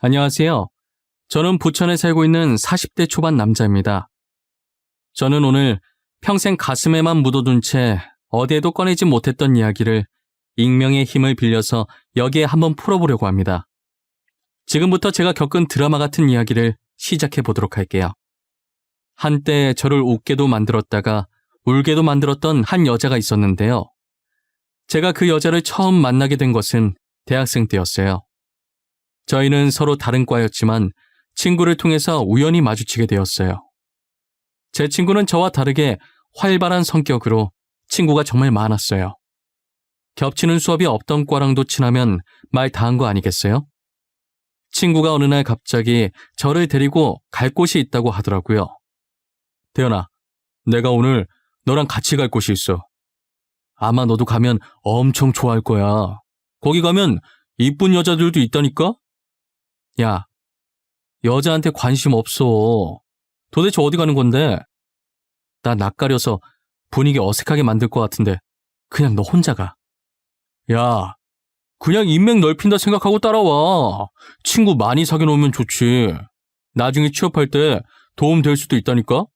안녕하세요. 저는 부천에 살고 있는 40대 초반 남자입니다. 저는 오늘 평생 가슴에만 묻어둔 채 어디에도 꺼내지 못했던 이야기를 익명의 힘을 빌려서 여기에 한번 풀어보려고 합니다. 지금부터 제가 겪은 드라마 같은 이야기를 시작해 보도록 할게요. 한때 저를 웃게도 만들었다가 울게도 만들었던 한 여자가 있었는데요. 제가 그 여자를 처음 만나게 된 것은 대학생 때였어요. 저희는 서로 다른 과였지만 친구를 통해서 우연히 마주치게 되었어요. 제 친구는 저와 다르게 활발한 성격으로 친구가 정말 많았어요. 겹치는 수업이 없던 과랑도 친하면 말 다 한 거 아니겠어요? 친구가 어느 날 갑자기 저를 데리고 갈 곳이 있다고 하더라고요. 태연아, 내가 오늘 너랑 같이 갈 곳이 있어. 아마 너도 가면 엄청 좋아할 거야. 거기 가면 이쁜 여자들도 있다니까? 야, 여자한테 관심 없어. 도대체 어디 가는 건데? 나 낯가려서 분위기 어색하게 만들 것 같은데 그냥 너 혼자 가. 야, 그냥 인맥 넓힌다 생각하고 따라와. 친구 많이 사귀어 놓으면 좋지. 나중에 취업할 때 도움 될 수도 있다니까?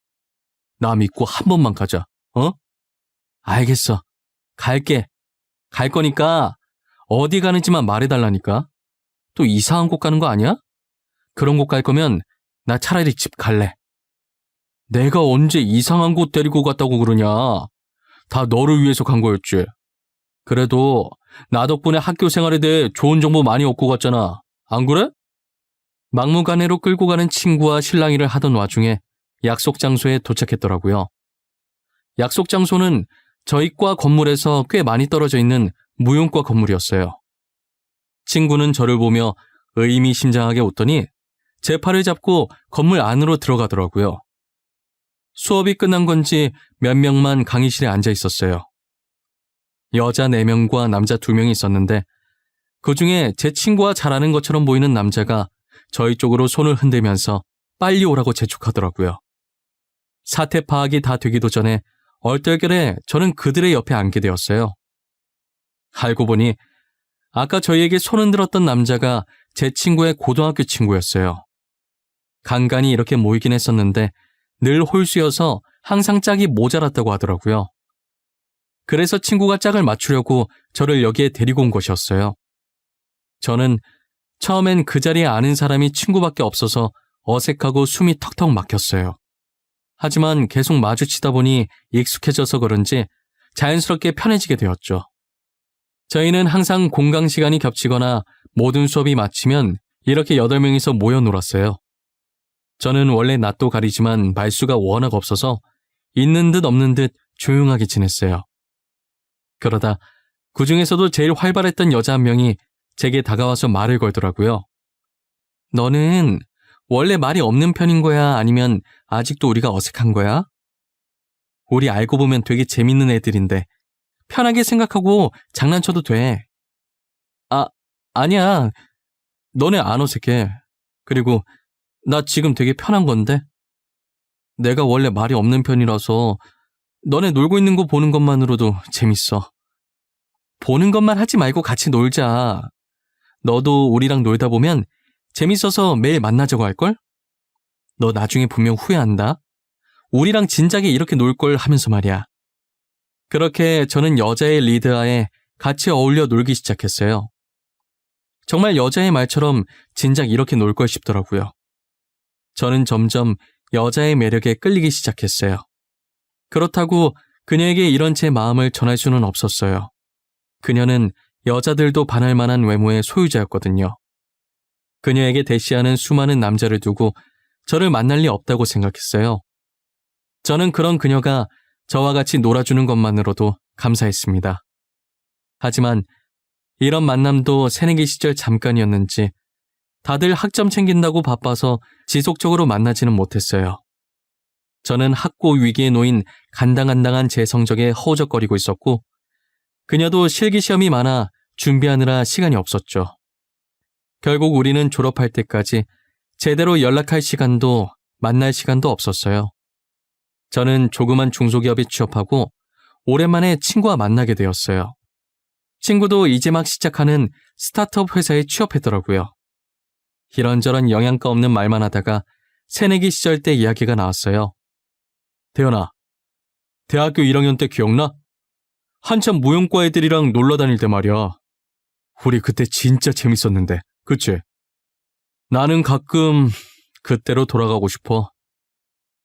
나 믿고 한 번만 가자. 어? 알겠어. 갈게. 갈 거니까 어디 가는지만 말해달라니까. 또 이상한 곳 가는 거 아니야? 그런 곳 갈 거면 나 차라리 집 갈래. 내가 언제 이상한 곳 데리고 갔다고 그러냐. 다 너를 위해서 간 거였지. 그래도 나 덕분에 학교 생활에 대해 좋은 정보 많이 얻고 갔잖아. 안 그래? 막무가내로 끌고 가는 친구와 실랑이를 하던 와중에 약속 장소에 도착했더라고요. 약속 장소는 저희 과 건물에서 꽤 많이 떨어져 있는 무용과 건물이었어요. 친구는 저를 보며 의미심장하게 웃더니 제 팔을 잡고 건물 안으로 들어가더라고요. 수업이 끝난 건지 몇 명만 강의실에 앉아 있었어요. 여자 4명과 남자 2명이 있었는데 그중에 제 친구와 잘 아는 것처럼 보이는 남자가 저희 쪽으로 손을 흔들면서 빨리 오라고 재촉하더라고요. 사태 파악이 다 되기도 전에 얼떨결에 저는 그들의 옆에 앉게 되었어요. 알고 보니 아까 저희에게 손 흔들었던 남자가 제 친구의 고등학교 친구였어요. 간간히 이렇게 모이긴 했었는데 늘 홀수여서 항상 짝이 모자랐다고 하더라고요. 그래서 친구가 짝을 맞추려고 저를 여기에 데리고 온 것이었어요. 저는 처음엔 그 자리에 아는 사람이 친구밖에 없어서 어색하고 숨이 턱턱 막혔어요. 하지만 계속 마주치다 보니 익숙해져서 그런지 자연스럽게 편해지게 되었죠. 저희는 항상 공강 시간이 겹치거나 모든 수업이 마치면 이렇게 8명이서 모여 놀았어요. 저는 원래 낯도 가리지만 말수가 워낙 없어서 있는 듯 없는 듯 조용하게 지냈어요. 그러다 그 중에서도 제일 활발했던 여자 한 명이 제게 다가와서 말을 걸더라고요. 너는 원래 말이 없는 편인 거야? 아니면 아직도 우리가 어색한 거야? 우리 알고 보면 되게 재밌는 애들인데 편하게 생각하고 장난쳐도 돼. 아니야. 너네 안 어색해. 그리고 나 지금 되게 편한 건데? 내가 원래 말이 없는 편이라서 너네 놀고 있는 거 보는 것만으로도 재밌어. 보는 것만 하지 말고 같이 놀자. 너도 우리랑 놀다 보면 재밌어서 매일 만나자고 할걸? 너 나중에 분명 후회한다. 우리랑 진작에 이렇게 놀 걸 하면서 말이야. 그렇게 저는 여자의 리드하에 같이 어울려 놀기 시작했어요. 정말 여자의 말처럼 진작 이렇게 놀 걸 싶더라고요. 저는 점점 여자의 매력에 끌리기 시작했어요. 그렇다고 그녀에게 이런 제 마음을 전할 수는 없었어요. 그녀는 여자들도 반할 만한 외모의 소유자였거든요. 그녀에게 대시하는 수많은 남자를 두고 저를 만날 리 없다고 생각했어요. 저는 그런 그녀가 저와 같이 놀아주는 것만으로도 감사했습니다. 하지만 이런 만남도 새내기 시절 잠깐이었는지 다들 학점 챙긴다고 바빠서 지속적으로 만나지는 못했어요. 저는 학고 위기에 놓인 간당간당한 제 성적에 허우적거리고 있었고 그녀도 실기시험이 많아 준비하느라 시간이 없었죠. 결국 우리는 졸업할 때까지 제대로 연락할 시간도 만날 시간도 없었어요. 저는 조그만 중소기업에 취업하고 오랜만에 친구와 만나게 되었어요. 친구도 이제 막 시작하는 스타트업 회사에 취업했더라고요. 이런저런 영양가 없는 말만 하다가 새내기 시절 때 이야기가 나왔어요. 태연아, 대학교 1학년 때 기억나? 한참 무용과 애들이랑 놀러 다닐 때 말이야. 우리 그때 진짜 재밌었는데, 그치? 나는 가끔 그때로 돌아가고 싶어.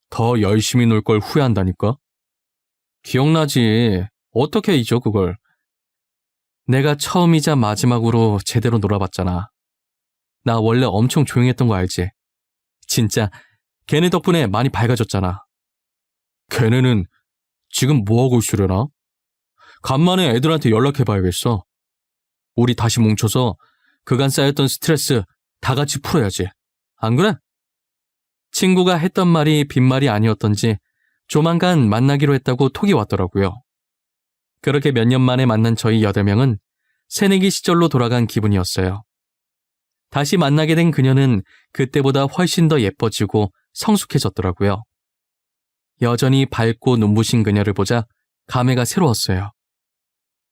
더 열심히 놀 걸 후회한다니까? 기억나지? 어떻게 잊어, 그걸? 내가 처음이자 마지막으로 제대로 놀아봤잖아. 나 원래 엄청 조용했던 거 알지? 진짜 걔네 덕분에 많이 밝아졌잖아. 걔네는 지금 뭐하고 있으려나? 간만에 애들한테 연락해봐야겠어. 우리 다시 뭉쳐서 그간 쌓였던 스트레스 다 같이 풀어야지. 안 그래? 친구가 했던 말이 빈말이 아니었던지 조만간 만나기로 했다고 톡이 왔더라고요. 그렇게 몇 년 만에 만난 저희 8명은 새내기 시절로 돌아간 기분이었어요. 다시 만나게 된 그녀는 그때보다 훨씬 더 예뻐지고 성숙해졌더라고요. 여전히 밝고 눈부신 그녀를 보자 감회가 새로웠어요.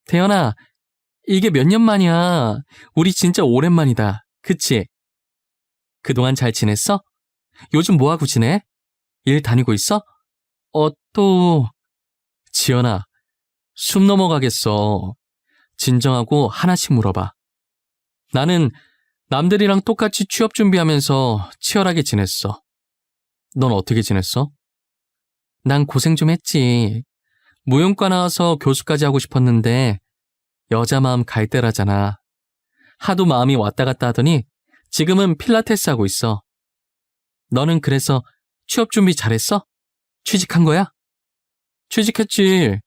태연아, 이게 몇 년 만이야. 우리 진짜 오랜만이다. 그치? 그동안 잘 지냈어? 요즘 뭐하고 지내? 일 다니고 있어? 지연아, 숨 넘어가겠어. 진정하고 하나씩 물어봐. 나는 남들이랑 똑같이 취업 준비하면서 치열하게 지냈어. 넌 어떻게 지냈어? 난 고생 좀 했지. 무용과 나와서 교수까지 하고 싶었는데 여자 마음 갈대라잖아. 하도 마음이 왔다 갔다 하더니 지금은 필라테스 하고 있어. 너는 그래서 취업 준비 잘했어? 취직한 거야? 취직했지.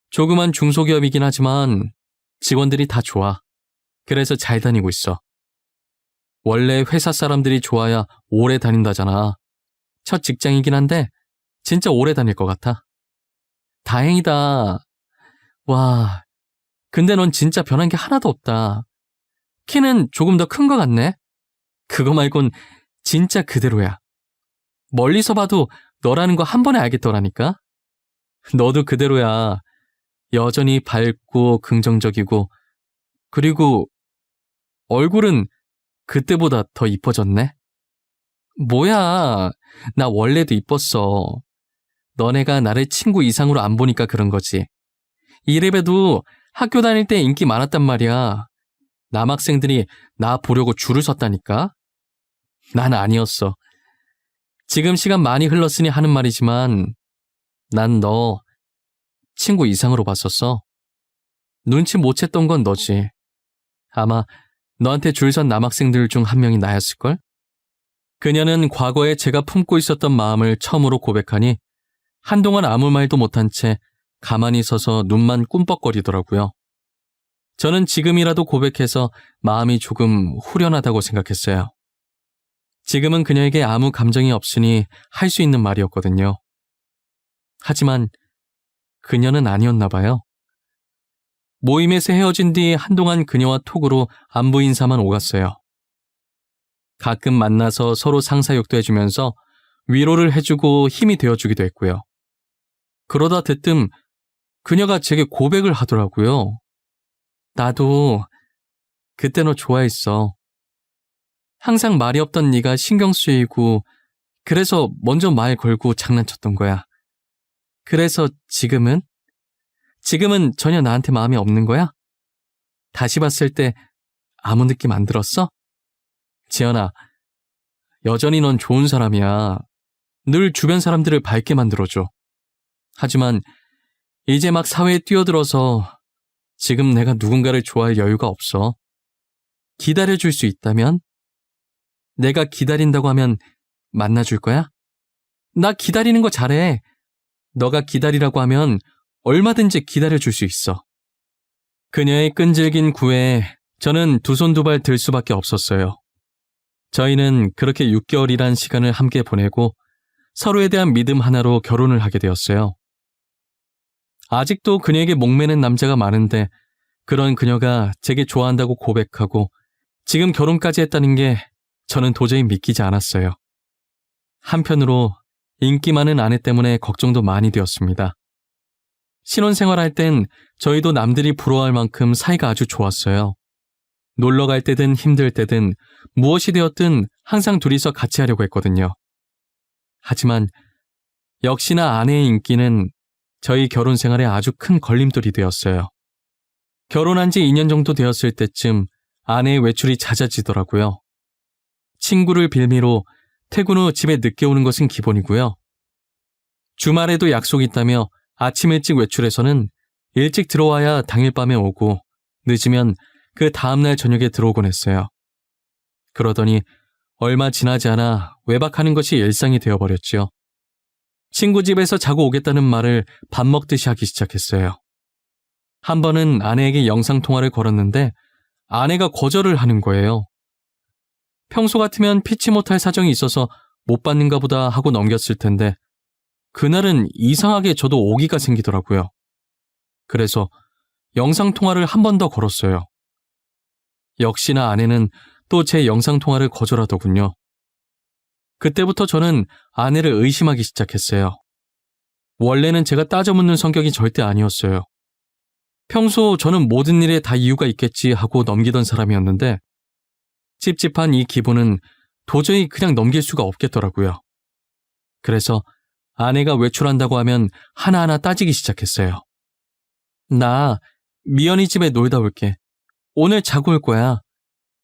조그만 중소기업이긴 하지만 직원들이 다 좋아. 그래서 잘 다니고 있어. 원래 회사 사람들이 좋아야 오래 다닌다잖아. 첫 직장이긴 한데 진짜 오래 다닐 것 같아. 다행이다. 와, 근데 넌 진짜 변한 게 하나도 없다. 키는 조금 더 큰 것 같네. 그거 말곤 진짜 그대로야. 멀리서 봐도 너라는 거 한 번에 알겠더라니까. 너도 그대로야. 여전히 밝고 긍정적이고, 그리고 얼굴은 그때보다 더 이뻐졌네. 뭐야, 나 원래도 이뻤어. 너네가 나를 친구 이상으로 안 보니까 그런 거지. 이래봬도 학교 다닐 때 인기 많았단 말이야. 남학생들이 나 보려고 줄을 섰다니까. 난 아니었어. 지금 시간 많이 흘렀으니 하는 말이지만 난 너 친구 이상으로 봤었어. 눈치 못 챘던 건 너지. 아마 너한테 줄 선 남학생들 중 한 명이 나였을걸? 그녀는 과거에 제가 품고 있었던 마음을 처음으로 고백하니 한동안 아무 말도 못한 채 가만히 서서 눈만 꿈뻑거리더라고요. 저는 지금이라도 고백해서 마음이 조금 후련하다고 생각했어요. 지금은 그녀에게 아무 감정이 없으니 할 수 있는 말이었거든요. 하지만 그녀는 아니었나 봐요. 모임에서 헤어진 뒤 한동안 그녀와 톡으로 안부 인사만 오갔어요. 가끔 만나서 서로 상사욕도 해주면서 위로를 해주고 힘이 되어주기도 했고요. 그러다 대뜸 그녀가 제게 고백을 하더라고요. 나도 그때 너 좋아했어. 항상 말이 없던 네가 신경 쓰이고 그래서 먼저 말 걸고 장난쳤던 거야. 그래서 지금은 전혀 나한테 마음이 없는 거야? 다시 봤을 때 아무 느낌 안 들었어? 지연아, 여전히 넌 좋은 사람이야. 늘 주변 사람들을 밝게 만들어줘. 하지만 이제 막 사회에 뛰어들어서 지금 내가 누군가를 좋아할 여유가 없어. 기다려줄 수 있다면? 내가 기다린다고 하면 만나줄 거야? 나 기다리는 거 잘해. 너가 기다리라고 하면 얼마든지 기다려줄 수 있어. 그녀의 끈질긴 구애에 저는 두 손 두 발 들 수밖에 없었어요. 저희는 그렇게 6개월이란 시간을 함께 보내고 서로에 대한 믿음 하나로 결혼을 하게 되었어요. 아직도 그녀에게 목매는 남자가 많은데 그런 그녀가 제게 좋아한다고 고백하고 지금 결혼까지 했다는 게 저는 도저히 믿기지 않았어요. 한편으로 인기 많은 아내 때문에 걱정도 많이 되었습니다. 신혼생활 할 땐 저희도 남들이 부러워할 만큼 사이가 아주 좋았어요. 놀러 갈 때든 힘들 때든 무엇이 되었든 항상 둘이서 같이 하려고 했거든요. 하지만 역시나 아내의 인기는 저희 결혼 생활에 아주 큰 걸림돌이 되었어요. 결혼한 지 2년 정도 되었을 때쯤 아내의 외출이 잦아지더라고요. 친구를 빌미로 퇴근 후 집에 늦게 오는 것은 기본이고요. 주말에도 약속이 있다며 아침 일찍 외출해서는 일찍 들어와야 당일 밤에 오고 늦으면 그 다음날 저녁에 들어오곤 했어요. 그러더니 얼마 지나지 않아 외박하는 것이 일상이 되어버렸죠. 친구 집에서 자고 오겠다는 말을 밥 먹듯이 하기 시작했어요. 한 번은 아내에게 영상통화를 걸었는데 아내가 거절을 하는 거예요. 평소 같으면 피치 못할 사정이 있어서 못 받는가 보다 하고 넘겼을 텐데 그날은 이상하게 저도 오기가 생기더라고요. 그래서 영상통화를 한 번 더 걸었어요. 역시나 아내는 또 제 영상통화를 거절하더군요. 그때부터 저는 아내를 의심하기 시작했어요. 원래는 제가 따져 묻는 성격이 절대 아니었어요. 평소 저는 모든 일에 다 이유가 있겠지 하고 넘기던 사람이었는데 찝찝한 이 기분은 도저히 그냥 넘길 수가 없겠더라고요. 그래서 아내가 외출한다고 하면 하나하나 따지기 시작했어요. 나 미연이 집에 놀다 올게. 오늘 자고 올 거야.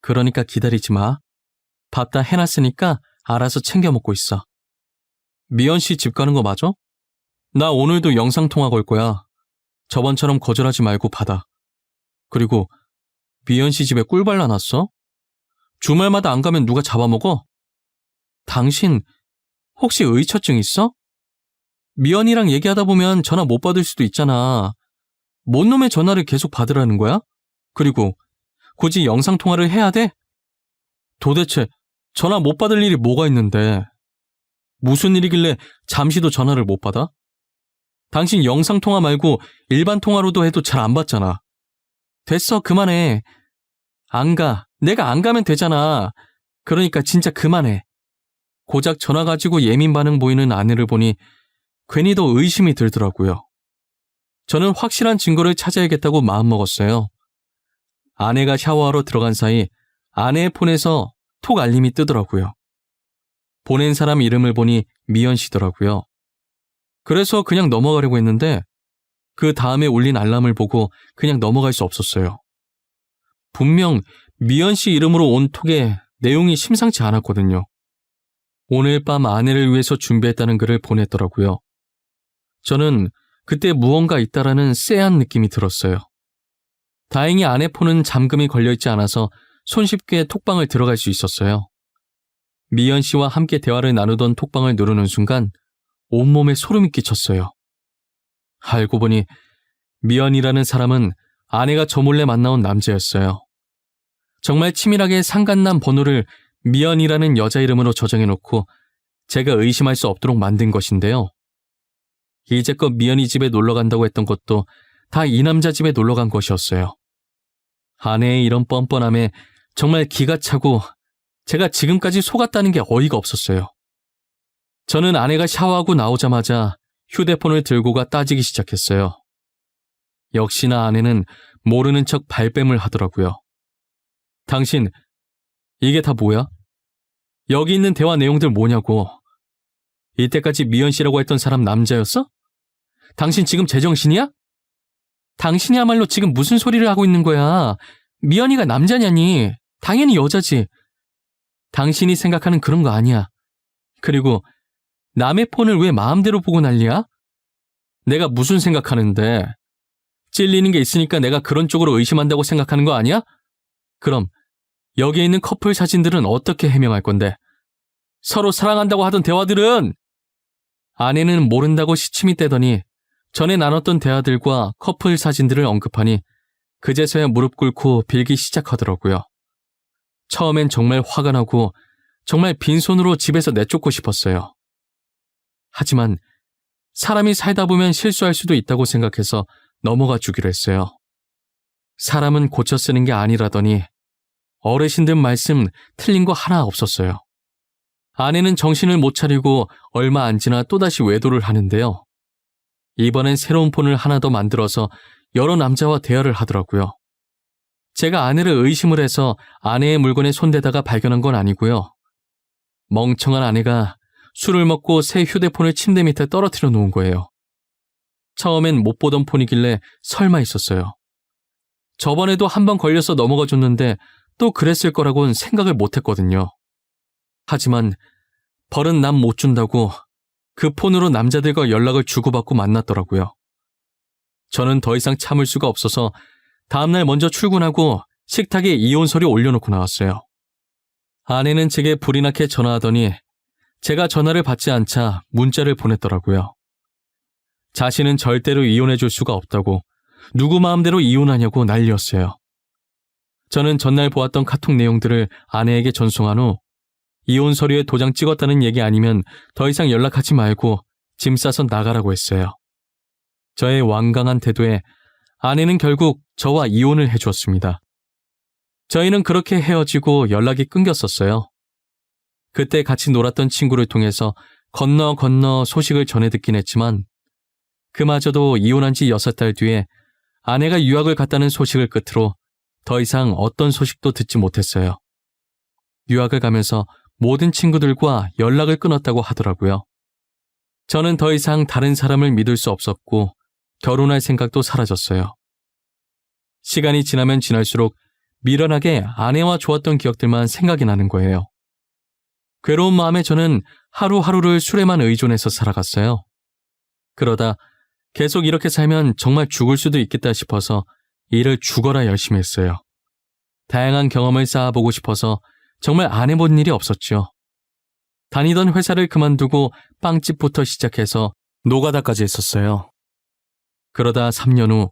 그러니까 기다리지 마. 밥 다 해놨으니까 알아서 챙겨 먹고 있어. 미연 씨 집 가는 거 맞아? 나 오늘도 영상통화 걸 거야. 저번처럼 거절하지 말고 받아. 그리고 미연 씨 집에 꿀 발라놨어? 주말마다 안 가면 누가 잡아먹어? 당신 혹시 의처증 있어? 미연이랑 얘기하다 보면 전화 못 받을 수도 있잖아. 뭔 놈의 전화를 계속 받으라는 거야? 그리고 굳이 영상통화를 해야 돼? 도대체 전화 못 받을 일이 뭐가 있는데 무슨 일이길래 잠시도 전화를 못 받아? 당신 영상통화 말고 일반 통화로도 해도 잘 안 받잖아. 됐어, 그만해. 안 가. 내가 안 가면 되잖아. 그러니까 진짜 그만해. 고작 전화 가지고 예민 반응 보이는 아내를 보니 괜히 더 의심이 들더라고요. 저는 확실한 증거를 찾아야겠다고 마음먹었어요. 아내가 샤워하러 들어간 사이 아내의 폰에서 톡 알림이 뜨더라고요. 보낸 사람 이름을 보니 미연 씨더라고요. 그래서 그냥 넘어가려고 했는데 그 다음에 울린 알람을 보고 그냥 넘어갈 수 없었어요. 분명 미연 씨 이름으로 온 톡에 내용이 심상치 않았거든요. 오늘 밤 아내를 위해서 준비했다는 글을 보냈더라고요. 저는 그때 무언가 있다라는 쎄한 느낌이 들었어요. 다행히 아내 폰은 잠금이 걸려있지 않아서 손쉽게 톡방을 들어갈 수 있었어요. 미연 씨와 함께 대화를 나누던 톡방을 누르는 순간 온몸에 소름이 끼쳤어요. 알고 보니 미연이라는 사람은 아내가 저 몰래 만나온 남자였어요. 정말 치밀하게 상간남 번호를 미연이라는 여자 이름으로 저장해놓고 제가 의심할 수 없도록 만든 것인데요. 이제껏 미연이 집에 놀러 간다고 했던 것도 다 이 남자 집에 놀러 간 것이었어요. 아내의 이런 뻔뻔함에 정말 기가 차고 제가 지금까지 속았다는 게 어이가 없었어요. 저는 아내가 샤워하고 나오자마자 휴대폰을 들고가 따지기 시작했어요. 역시나 아내는 모르는 척 발뺌을 하더라고요. 당신, 이게 다 뭐야? 여기 있는 대화 내용들 뭐냐고. 이때까지 미연 씨라고 했던 사람 남자였어? 당신 지금 제정신이야? 당신이야말로 지금 무슨 소리를 하고 있는 거야? 미연이가 남자냐니? 당연히 여자지. 당신이 생각하는 그런 거 아니야. 그리고 남의 폰을 왜 마음대로 보고 난리야? 내가 무슨 생각하는데? 찔리는 게 있으니까 내가 그런 쪽으로 의심한다고 생각하는 거 아니야? 그럼 여기에 있는 커플 사진들은 어떻게 해명할 건데? 서로 사랑한다고 하던 대화들은? 아내는 모른다고 시침이 떼더니 전에 나눴던 대화들과 커플 사진들을 언급하니 그제서야 무릎 꿇고 빌기 시작하더라고요. 처음엔 정말 화가 나고 정말 빈손으로 집에서 내쫓고 싶었어요. 하지만 사람이 살다 보면 실수할 수도 있다고 생각해서 넘어가 주기로 했어요. 사람은 고쳐 쓰는 게 아니라더니 어르신들 말씀 틀린 거 하나 없었어요. 아내는 정신을 못 차리고 얼마 안 지나 또다시 외도를 하는데요. 이번엔 새로운 폰을 하나 더 만들어서 여러 남자와 대화를 하더라고요. 제가 아내를 의심을 해서 아내의 물건에 손대다가 발견한 건 아니고요. 멍청한 아내가 술을 먹고 새 휴대폰을 침대 밑에 떨어뜨려 놓은 거예요. 처음엔 못 보던 폰이길래 설마 있었어요. 저번에도 한 번 걸려서 넘어가 줬는데 또 그랬을 거라고는 생각을 못 했거든요. 하지만 벌은 남 못 준다고 그 폰으로 남자들과 연락을 주고받고 만났더라고요. 저는 더 이상 참을 수가 없어서 다음날 먼저 출근하고 식탁에 이혼 서류 올려놓고 나왔어요. 아내는 제게 불이 나게 전화하더니 제가 전화를 받지 않자 문자를 보냈더라고요. 자신은 절대로 이혼해 줄 수가 없다고, 누구 마음대로 이혼하냐고 난리였어요. 저는 전날 보았던 카톡 내용들을 아내에게 전송한 후 이혼 서류에 도장 찍었다는 얘기 아니면 더 이상 연락하지 말고 짐 싸서 나가라고 했어요. 저의 완강한 태도에 아내는 결국 저와 이혼을 해주었습니다. 저희는 그렇게 헤어지고 연락이 끊겼었어요. 그때 같이 놀았던 친구를 통해서 건너 소식을 전해 듣긴 했지만 그마저도 이혼한 지 6달 뒤에 아내가 유학을 갔다는 소식을 끝으로 더 이상 어떤 소식도 듣지 못했어요. 유학을 가면서 모든 친구들과 연락을 끊었다고 하더라고요. 저는 더 이상 다른 사람을 믿을 수 없었고 결혼할 생각도 사라졌어요. 시간이 지나면 지날수록 미련하게 아내와 좋았던 기억들만 생각이 나는 거예요. 괴로운 마음에 저는 하루하루를 술에만 의존해서 살아갔어요. 그러다 계속 이렇게 살면 정말 죽을 수도 있겠다 싶어서 일을 죽어라 열심히 했어요. 다양한 경험을 쌓아보고 싶어서 정말 안 해본 일이 없었죠. 다니던 회사를 그만두고 빵집부터 시작해서 노가다까지 했었어요. 그러다 3년 후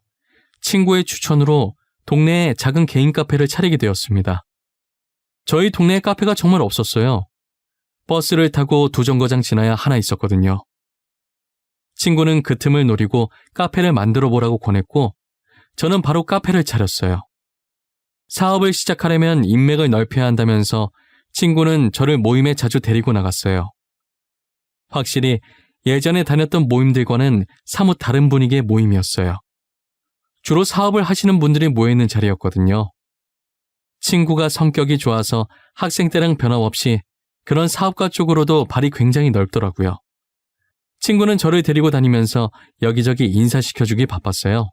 친구의 추천으로 동네에 작은 개인 카페를 차리게 되었습니다. 저희 동네에 카페가 정말 없었어요. 버스를 타고 2정거장 지나야 하나 있었거든요. 친구는 그 틈을 노리고 카페를 만들어 보라고 권했고 저는 바로 카페를 차렸어요. 사업을 시작하려면 인맥을 넓혀야 한다면서 친구는 저를 모임에 자주 데리고 나갔어요. 확실히 예전에 다녔던 모임들과는 사뭇 다른 분위기의 모임이었어요. 주로 사업을 하시는 분들이 모여있는 자리였거든요. 친구가 성격이 좋아서 학생 때랑 변함없이 그런 사업가 쪽으로도 발이 굉장히 넓더라고요. 친구는 저를 데리고 다니면서 여기저기 인사시켜주기 바빴어요.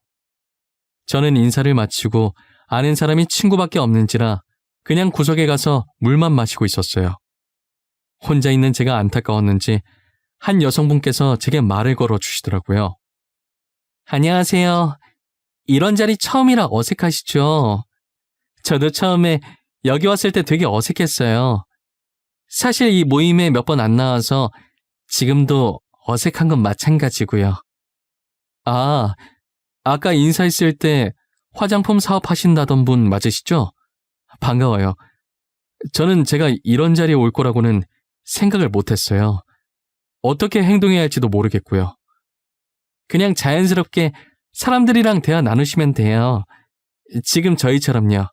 저는 인사를 마치고 아는 사람이 친구밖에 없는지라 그냥 구석에 가서 물만 마시고 있었어요. 혼자 있는 제가 안타까웠는지 한 여성분께서 제게 말을 걸어주시더라고요. 안녕하세요. 이런 자리 처음이라 어색하시죠? 저도 처음에 여기 왔을 때 되게 어색했어요. 사실 이 모임에 몇 번 안 나와서 지금도 어색한 건 마찬가지고요. 아, 아까 인사했을 때 화장품 사업하신다던 분 맞으시죠? 반가워요. 저는 제가 이런 자리에 올 거라고는 생각을 못했어요. 어떻게 행동해야 할지도 모르겠고요. 그냥 자연스럽게 사람들이랑 대화 나누시면 돼요. 지금 저희처럼요.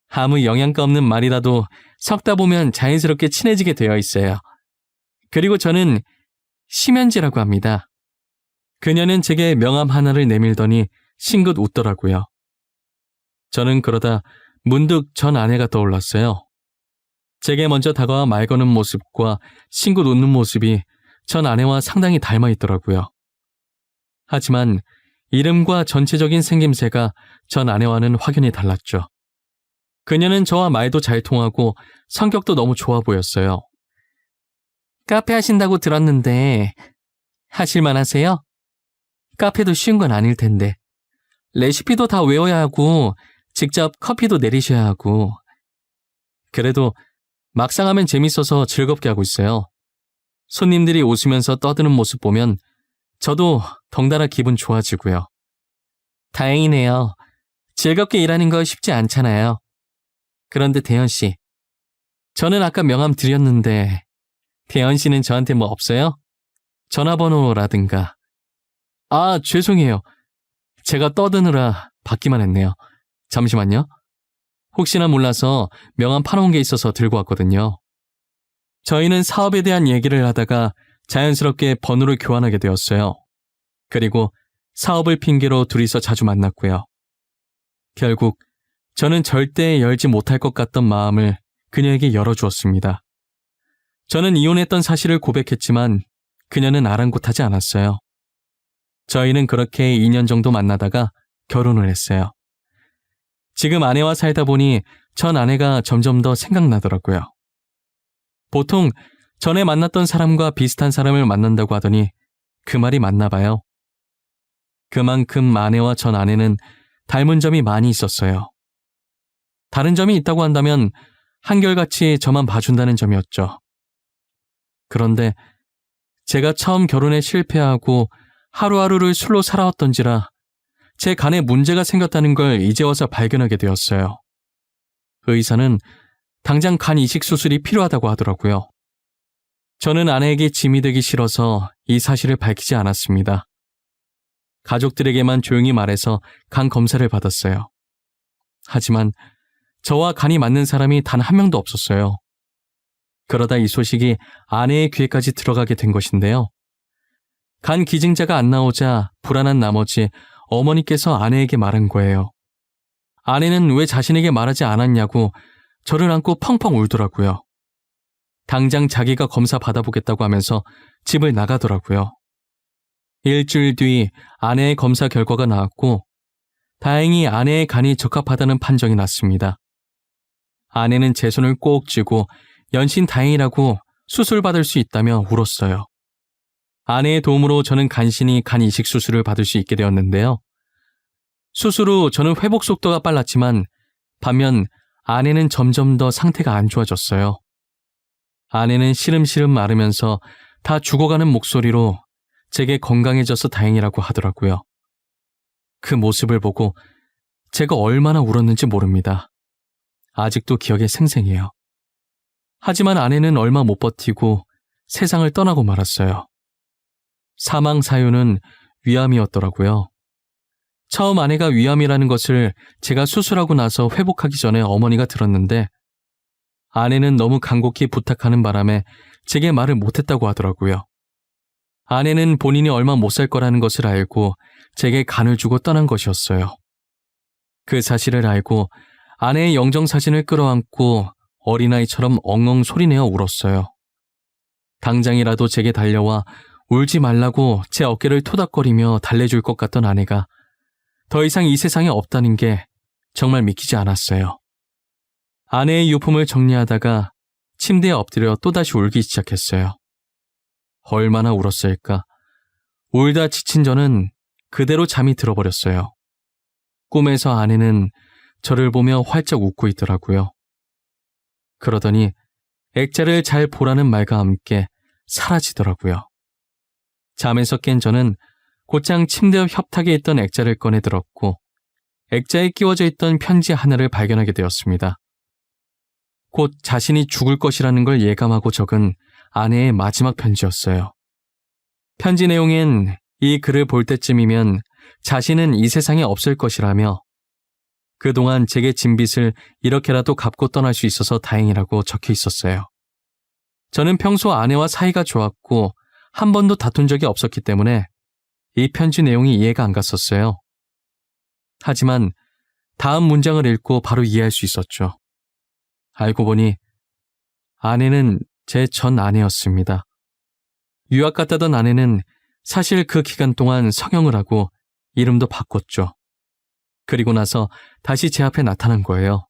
아무 영양가 없는 말이라도 섞다 보면 자연스럽게 친해지게 되어 있어요. 그리고 저는 심연지라고 합니다. 그녀는 제게 명함 하나를 내밀더니 싱긋 웃더라고요. 저는 그러다 문득 전 아내가 떠올랐어요. 제게 먼저 다가와 말 거는 모습과 싱긋 웃는 모습이 전 아내와 상당히 닮아 있더라고요. 하지만 이름과 전체적인 생김새가 전 아내와는 확연히 달랐죠. 그녀는 저와 말도 잘 통하고 성격도 너무 좋아 보였어요. 카페 하신다고 들었는데 하실만 하세요? 카페도 쉬운 건 아닐 텐데. 레시피도 다 외워야 하고 직접 커피도 내리셔야 하고. 그래도 막상 하면 재밌어서 즐겁게 하고 있어요. 손님들이 웃으면서 떠드는 모습 보면 저도 덩달아 기분 좋아지고요. 다행이네요. 즐겁게 일하는 거 쉽지 않잖아요. 그런데 대현 씨, 저는 아까 명함 드렸는데 대현 씨는 저한테 뭐 없어요? 전화번호라든가. 아, 죄송해요. 제가 떠드느라 받기만 했네요. 잠시만요. 혹시나 몰라서 명함 파놓은 게 있어서 들고 왔거든요. 저희는 사업에 대한 얘기를 하다가 자연스럽게 번호를 교환하게 되었어요. 그리고 사업을 핑계로 둘이서 자주 만났고요. 결국 저는 절대 열지 못할 것 같던 마음을 그녀에게 열어주었습니다. 저는 이혼했던 사실을 고백했지만 그녀는 아랑곳하지 않았어요. 저희는 그렇게 2년 정도 만나다가 결혼을 했어요. 지금 아내와 살다 보니 전 아내가 점점 더 생각나더라고요. 보통 전에 만났던 사람과 비슷한 사람을 만난다고 하더니 그 말이 맞나 봐요. 그만큼 아내와 전 아내는 닮은 점이 많이 있었어요. 다른 점이 있다고 한다면 한결같이 저만 봐준다는 점이었죠. 그런데 제가 처음 결혼에 실패하고 하루하루를 술로 살아왔던지라 제 간에 문제가 생겼다는 걸 이제 와서 발견하게 되었어요. 의사는 당장 간 이식 수술이 필요하다고 하더라고요. 저는 아내에게 짐이 되기 싫어서 이 사실을 밝히지 않았습니다. 가족들에게만 조용히 말해서 간 검사를 받았어요. 하지만 저와 간이 맞는 사람이 단 한 명도 없었어요. 그러다 이 소식이 아내의 귀에까지 들어가게 된 것인데요. 간 기증자가 안 나오자 불안한 나머지 어머니께서 아내에게 말한 거예요. 아내는 왜 자신에게 말하지 않았냐고 저를 안고 펑펑 울더라고요. 당장 자기가 검사 받아보겠다고 하면서 집을 나가더라고요. 일주일 뒤 아내의 검사 결과가 나왔고 다행히 아내의 간이 적합하다는 판정이 났습니다. 아내는 제 손을 꼭 쥐고 연신 다행이라고 수술받을 수 있다며 울었어요. 아내의 도움으로 저는 간신히 간 이식 수술을 받을 수 있게 되었는데요. 수술 후 저는 회복 속도가 빨랐지만 반면 아내는 점점 더 상태가 안 좋아졌어요. 아내는 시름시름 마르면서 다 죽어가는 목소리로 제게 건강해져서 다행이라고 하더라고요. 그 모습을 보고 제가 얼마나 울었는지 모릅니다. 아직도 기억에 생생해요. 하지만 아내는 얼마 못 버티고 세상을 떠나고 말았어요. 사망 사유는 위암이었더라고요. 처음 아내가 위암이라는 것을 제가 수술하고 나서 회복하기 전에 어머니가 들었는데 아내는 너무 간곡히 부탁하는 바람에 제게 말을 못했다고 하더라고요. 아내는 본인이 얼마 못 살 거라는 것을 알고 제게 간을 주고 떠난 것이었어요. 그 사실을 알고 아내의 영정사진을 끌어안고 어린아이처럼 엉엉 소리내어 울었어요. 당장이라도 제게 달려와 울지 말라고 제 어깨를 토닥거리며 달래줄 것 같던 아내가 더 이상 이 세상에 없다는 게 정말 믿기지 않았어요. 아내의 유품을 정리하다가 침대에 엎드려 또다시 울기 시작했어요. 얼마나 울었을까. 울다 지친 저는 그대로 잠이 들어버렸어요. 꿈에서 아내는 저를 보며 활짝 웃고 있더라고요. 그러더니 액자를 잘 보라는 말과 함께 사라지더라고요. 잠에서 깬 저는 곧장 침대 옆 협탁에 있던 액자를 꺼내 들었고 액자에 끼워져 있던 편지 하나를 발견하게 되었습니다. 곧 자신이 죽을 것이라는 걸 예감하고 적은 아내의 마지막 편지였어요. 편지 내용엔 이 글을 볼 때쯤이면 자신은 이 세상에 없을 것이라며 그동안 제게 진 빚을 이렇게라도 갚고 떠날 수 있어서 다행이라고 적혀 있었어요. 저는 평소 아내와 사이가 좋았고 한 번도 다툰 적이 없었기 때문에 이 편지 내용이 이해가 안 갔었어요. 하지만 다음 문장을 읽고 바로 이해할 수 있었죠. 알고 보니 아내는 제 전 아내였습니다. 유학 갔다던 아내는 사실 그 기간 동안 성형을 하고 이름도 바꿨죠. 그리고 나서 다시 제 앞에 나타난 거예요.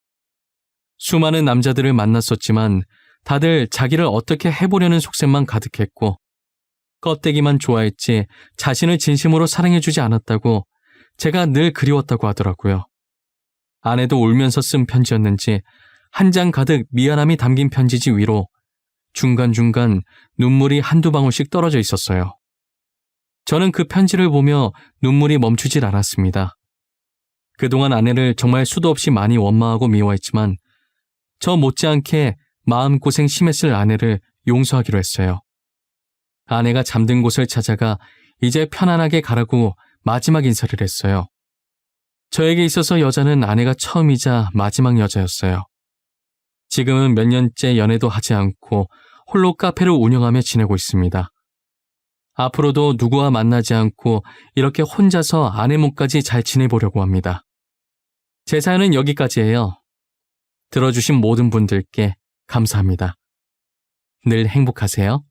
수많은 남자들을 만났었지만 다들 자기를 어떻게 해보려는 속셈만 가득했고 껍데기만 좋아했지 자신을 진심으로 사랑해주지 않았다고 제가 늘 그리웠다고 하더라고요. 아내도 울면서 쓴 편지였는지 한 장 가득 미안함이 담긴 편지지 위로 중간중간 눈물이 한두 방울씩 떨어져 있었어요. 저는 그 편지를 보며 눈물이 멈추질 않았습니다. 그동안 아내를 정말 수도 없이 많이 원망하고 미워했지만 저 못지않게 마음고생 심했을 아내를 용서하기로 했어요. 아내가 잠든 곳을 찾아가 이제 편안하게 가라고 마지막 인사를 했어요. 저에게 있어서 여자는 아내가 처음이자 마지막 여자였어요. 지금은 몇 년째 연애도 하지 않고 홀로 카페를 운영하며 지내고 있습니다. 앞으로도 누구와 만나지 않고 이렇게 혼자서 아내 몸까지 잘 지내보려고 합니다. 제 사연은 여기까지예요. 들어주신 모든 분들께 감사합니다. 늘 행복하세요.